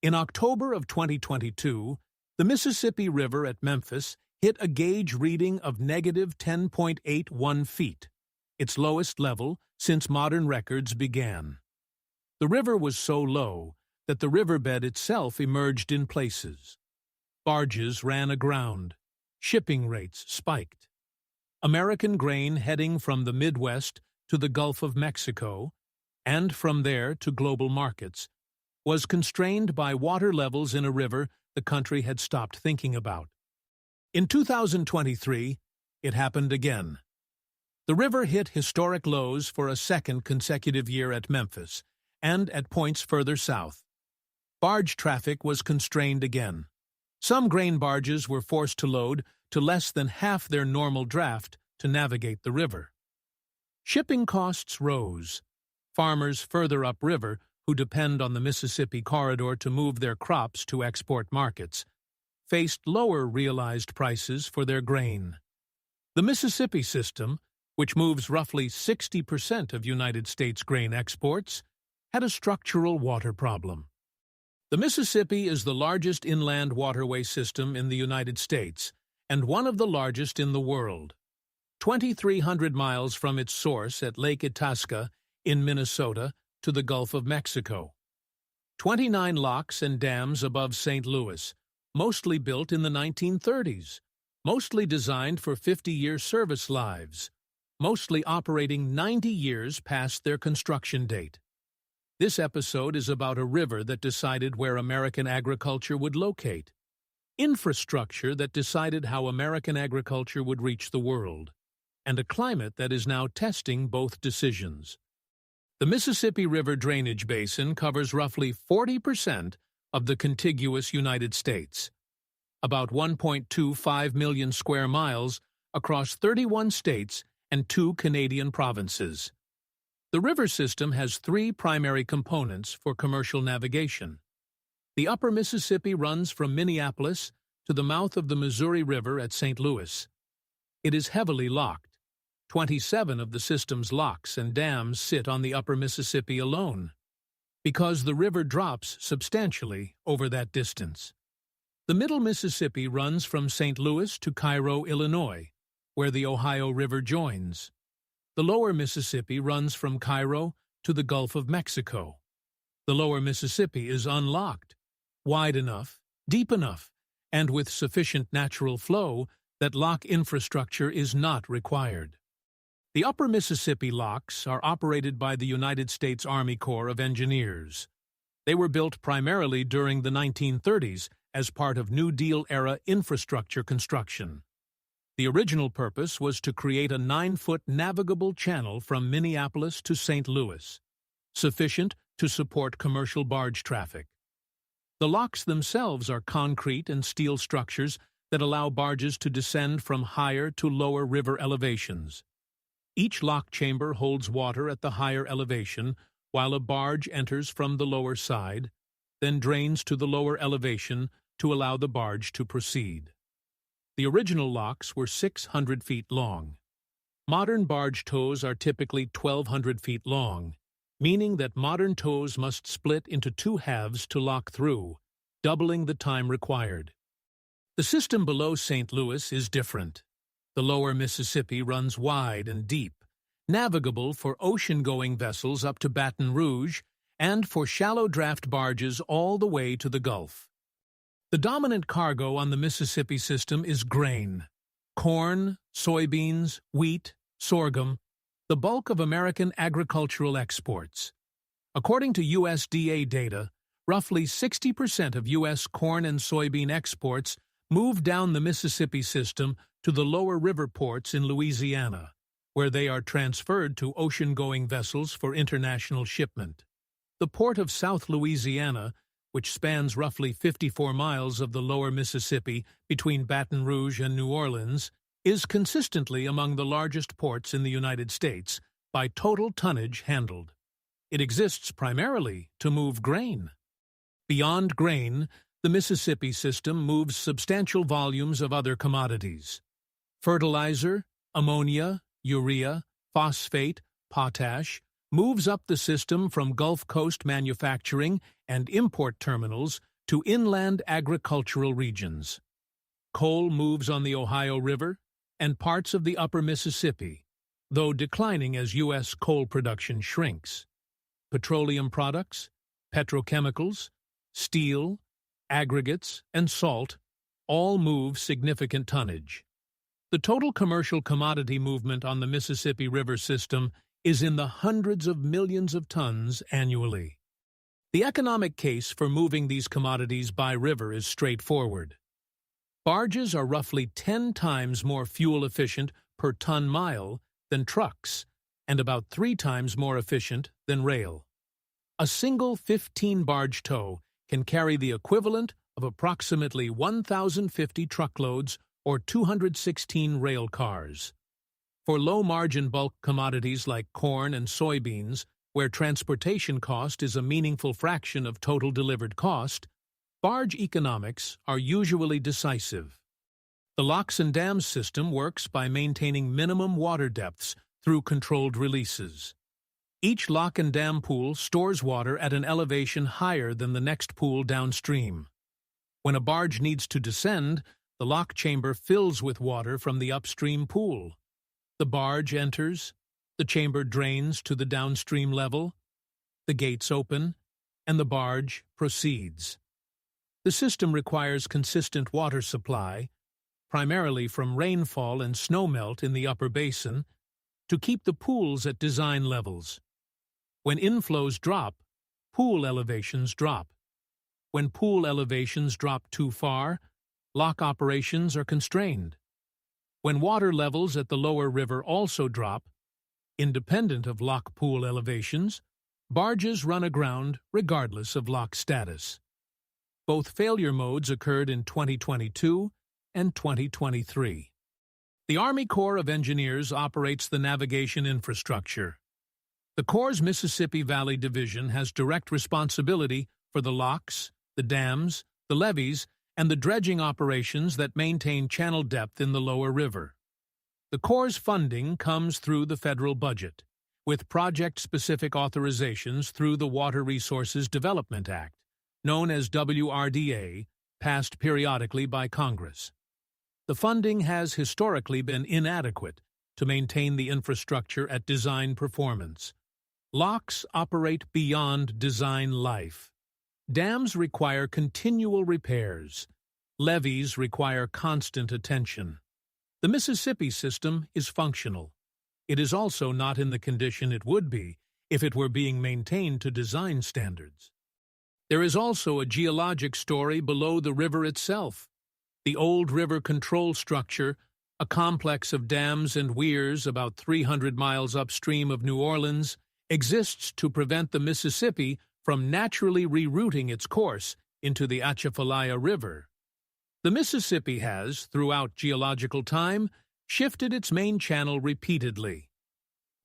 In October of 2022, the Mississippi River at Memphis hit a gauge reading of negative 10.81 feet, its lowest level since modern records began. The river was so low that the riverbed itself emerged in places. Barges ran aground. Shipping rates spiked. American grain heading from the Midwest to the Gulf of Mexico, and from there to global markets, was constrained by water levels in a river the country had stopped thinking about. In 2023, it happened again. The river hit historic lows for a second consecutive year at Memphis, and at points further south. Barge traffic was constrained again. Some grain barges were forced to load to less than half their normal draft to navigate the river. Shipping costs rose. Farmers further upriver, who depend on the Mississippi corridor to move their crops to export markets, faced lower realized prices for their grain. The Mississippi system, which moves roughly 60% of United States grain exports, had a structural water problem. The Mississippi is the largest inland waterway system in the United States and one of the largest in the world. 2,300 miles from its source at Lake Itasca in Minnesota to the Gulf of Mexico. 29 locks and dams above St. Louis, mostly built in the 1930s, mostly designed for 50-year service lives, mostly operating 90 years past their construction date. This episode is about a river that decided where American agriculture would locate, infrastructure that decided how American agriculture would reach the world, and a climate that is now testing both decisions. The Mississippi River drainage basin covers roughly 40% of the contiguous United States, about 1.25 million square miles across 31 states and 2 Canadian provinces. The river system has 3 primary components for commercial navigation. The Upper Mississippi runs from Minneapolis to the mouth of the Missouri River at St. Louis. It is heavily locked. 27 of the system's locks and dams sit on the Upper Mississippi alone, because the river drops substantially over that distance. The Middle Mississippi runs from St. Louis to Cairo, Illinois, where the Ohio River joins. The Lower Mississippi runs from Cairo to the Gulf of Mexico. The Lower Mississippi is unlocked, wide enough, deep enough, and with sufficient natural flow that lock infrastructure is not required. The Upper Mississippi locks are operated by the United States Army Corps of Engineers. They were built primarily during the 1930s as part of New Deal-era infrastructure construction. The original purpose was to create a 9-foot navigable channel from Minneapolis to St. Louis, sufficient to support commercial barge traffic. The locks themselves are concrete and steel structures that allow barges to descend from higher to lower river elevations. Each lock chamber holds water at the higher elevation, while a barge enters from the lower side, then drains to the lower elevation to allow the barge to proceed. The original locks were 600 feet long. Modern barge tows are typically 1,200 feet long, meaning that modern tows must split into 2 halves to lock through, doubling the time required. The system below St. Louis is different. The Lower Mississippi runs wide and deep, navigable for ocean-going vessels up to Baton Rouge and for shallow draft barges all the way to the Gulf. The dominant cargo on the Mississippi system is grain: corn, soybeans, wheat, sorghum, the bulk of American agricultural exports. According to USDA data, roughly 60% of U.S. corn and soybean exports move down the Mississippi system to the lower river ports in Louisiana, where they are transferred to ocean-going vessels for international shipment. The port of South Louisiana, which spans roughly 54 miles of the lower Mississippi between Baton Rouge and New Orleans, is consistently among the largest ports in the United States by total tonnage handled. It exists primarily to move grain. Beyond grain, the Mississippi system moves substantial volumes of other commodities: fertilizer, ammonia, urea, phosphate, potash, moves up the system from Gulf Coast manufacturing and import terminals to inland agricultural regions. Coal moves on the Ohio River and parts of the upper Mississippi, though declining as U.S. coal production shrinks. Petroleum products, petrochemicals, steel, aggregates, and salt all move significant tonnage. The total commercial commodity movement on the Mississippi River system is in the hundreds of millions of tons annually. The economic case for moving these commodities by river is straightforward. Barges are roughly 10 times more fuel-efficient per ton-mile than trucks, and about 3 times more efficient than rail. A single 15-barge tow can carry the equivalent of approximately 1,050 truckloads or 216 rail cars. For low-margin bulk commodities like corn and soybeans, where transportation cost is a meaningful fraction of total delivered cost, barge economics are usually decisive. The locks and dams system works by maintaining minimum water depths through controlled releases. Each lock and dam pool stores water at an elevation higher than the next pool downstream. When a barge needs to descend, the lock chamber fills with water from the upstream pool. The barge enters, the chamber drains to the downstream level, the gates open, and the barge proceeds. The system requires consistent water supply, primarily from rainfall and snowmelt in the upper basin, to keep the pools at design levels. When inflows drop, pool elevations drop. When pool elevations drop too far, lock operations are constrained. When water levels at the lower river also drop, independent of lock pool elevations, barges run aground regardless of lock status. Both failure modes occurred in 2022 and 2023. The Army Corps of Engineers operates the navigation infrastructure. The Corps' Mississippi Valley Division has direct responsibility for the locks, the dams, the levees, and the dredging operations that maintain channel depth in the lower river. The Corps' funding comes through the federal budget, with project-specific authorizations through the Water Resources Development Act, known as WRDA, passed periodically by Congress. The funding has historically been inadequate to maintain the infrastructure at design performance. Locks operate beyond design life. Dams require continual repairs. Levees require constant attention. The Mississippi system is functional. It is also not in the condition it would be if it were being maintained to design standards. There is also a geologic story below the river itself. The old river control structure, a complex of dams and weirs about 300 miles upstream of New Orleans, exists to prevent the Mississippi from naturally rerouting its course into the Atchafalaya River. The Mississippi has, throughout geological time, shifted its main channel repeatedly.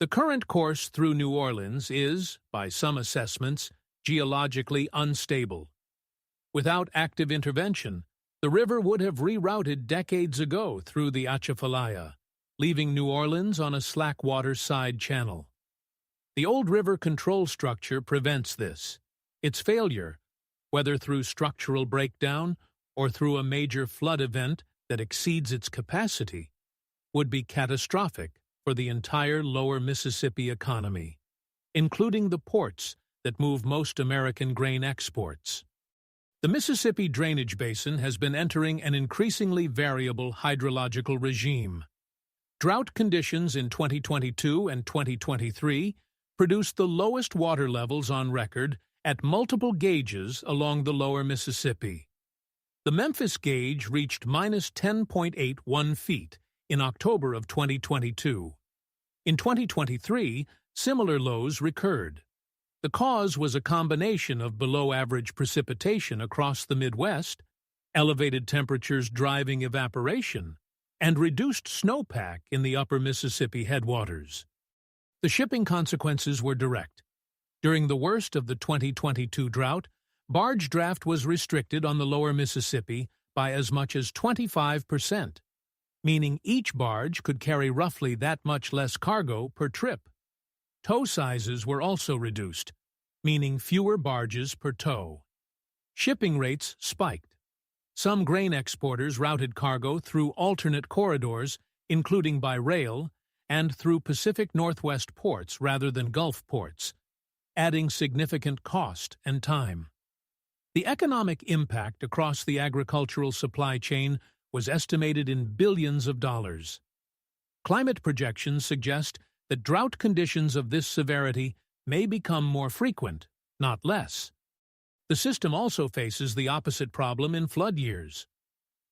The current course through New Orleans is, by some assessments, geologically unstable. Without active intervention, the river would have rerouted decades ago through the Atchafalaya, leaving New Orleans on a slack-water side channel. The old river control structure prevents this. Its failure, whether through structural breakdown or through a major flood event that exceeds its capacity, would be catastrophic for the entire lower Mississippi economy, including the ports that move most American grain exports. The Mississippi drainage basin has been entering an increasingly variable hydrological regime. Drought conditions in 2022 and 2023 produced the lowest water levels on record at multiple gauges along the lower Mississippi. The Memphis gauge reached minus 10.81 feet in October of 2022. In 2023, similar lows recurred. The cause was a combination of below-average precipitation across the Midwest, elevated temperatures driving evaporation, and reduced snowpack in the upper Mississippi headwaters. The shipping consequences were direct. During the worst of the 2022 drought, barge draft was restricted on the lower Mississippi by as much as 25%, meaning each barge could carry roughly that much less cargo per trip. Tow sizes were also reduced, meaning fewer barges per tow. shipping rates spiked. Some grain exporters routed cargo through alternate corridors, including by rail, and through Pacific Northwest ports rather than Gulf ports, adding significant cost and time. The economic impact across the agricultural supply chain was estimated in billions of dollars. Climate projections suggest that drought conditions of this severity may become more frequent, not less. The system also faces the opposite problem in flood years.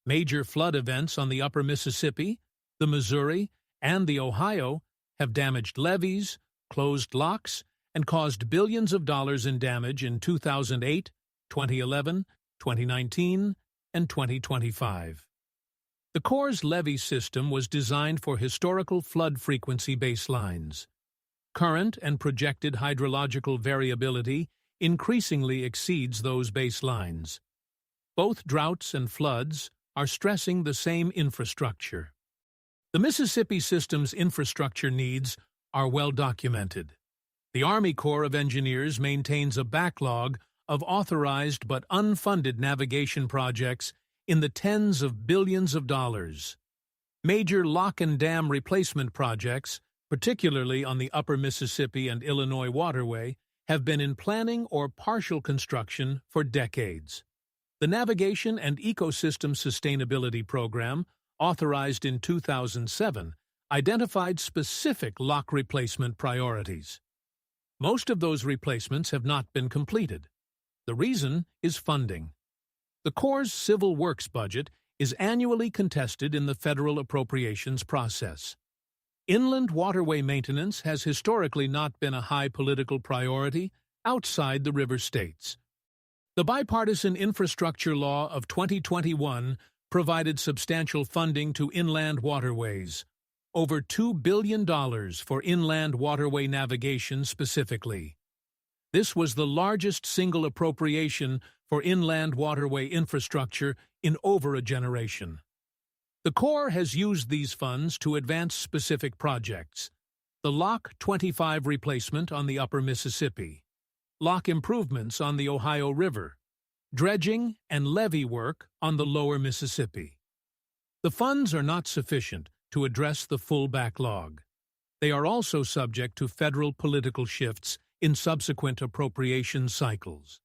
Major flood events on the upper Mississippi, the Missouri, and the Ohio have damaged levees, closed locks, and caused billions of dollars in damage in 2008, 2011, 2019, and 2025. The Corps' levee system was designed for historical flood frequency baselines. Current and projected hydrological variability increasingly exceeds those baselines. Both droughts and floods are stressing the same infrastructure. The Mississippi system's infrastructure needs are well documented. The Army Corps of Engineers maintains a backlog of authorized but unfunded navigation projects in the tens of billions of dollars. Major lock and dam replacement projects, particularly on the upper Mississippi and Illinois waterway, have been in planning or partial construction for decades. The Navigation and Ecosystem Sustainability Program, authorized in 2007, identified specific lock replacement priorities. Most of those replacements have not been completed. The reason is funding. The Corps' Civil Works budget is annually contested in the federal appropriations process. Inland waterway maintenance has historically not been a high political priority outside the river states. The Bipartisan Infrastructure Law of 2021 provided substantial funding to inland waterways, over $2 billion for inland waterway navigation specifically. This was the largest single appropriation for inland waterway infrastructure in over a generation. The Corps has used these funds to advance specific projects: the Lock 25 replacement on the upper Mississippi, lock improvements on the Ohio River, dredging and levee work on the lower Mississippi. The funds are not sufficient to address the full backlog. They are also subject to federal political shifts in subsequent appropriation cycles.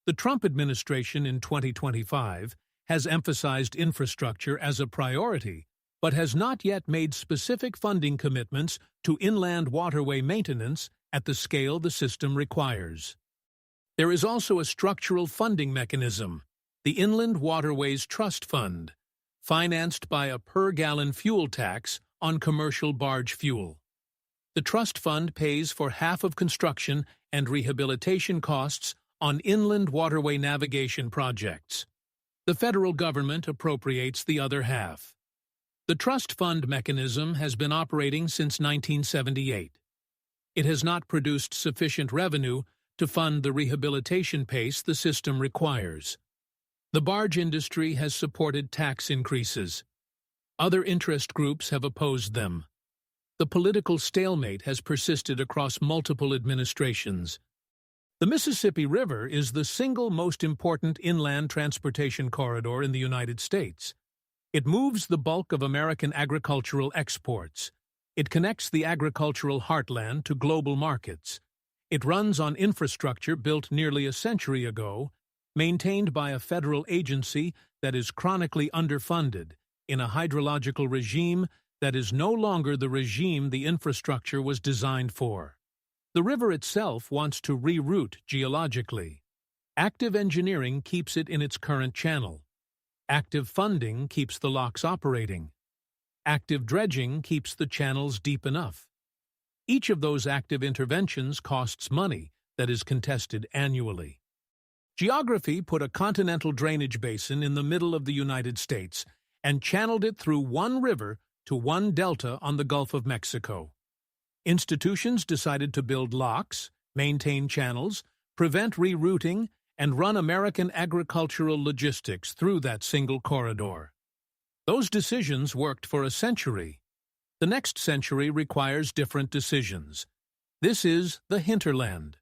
The Trump administration in 2025 has emphasized infrastructure as a priority, but has not yet made specific funding commitments to inland waterway maintenance at the scale the system requires. There is also a structural funding mechanism, the Inland Waterways Trust Fund, financed by a per-gallon fuel tax on commercial barge fuel. The trust fund pays for half of construction and rehabilitation costs on inland waterway navigation projects. The federal government appropriates the other half. The trust fund mechanism has been operating since 1978. It has not produced sufficient revenue to fund the rehabilitation pace the system requires. The barge industry has supported tax increases. Other interest groups have opposed them. The political stalemate has persisted across multiple administrations. The Mississippi River is the single most important inland transportation corridor in the United States. It moves the bulk of American agricultural exports. It connects the agricultural heartland to global markets. It runs on infrastructure built nearly a century ago, maintained by a federal agency that is chronically underfunded, in a hydrological regime that is no longer the regime the infrastructure was designed for. The river itself wants to reroute geologically. Active engineering keeps it in its current channel. Active funding keeps the locks operating. Active dredging keeps the channels deep enough. Each of those active interventions costs money that is contested annually. Geography put a continental drainage basin in the middle of the United States and channeled it through one river to one delta on the Gulf of Mexico. Institutions decided to build locks, maintain channels, prevent rerouting, and run American agricultural logistics through that single corridor. Those decisions worked for a century. The next century requires different decisions. This is the hinterland.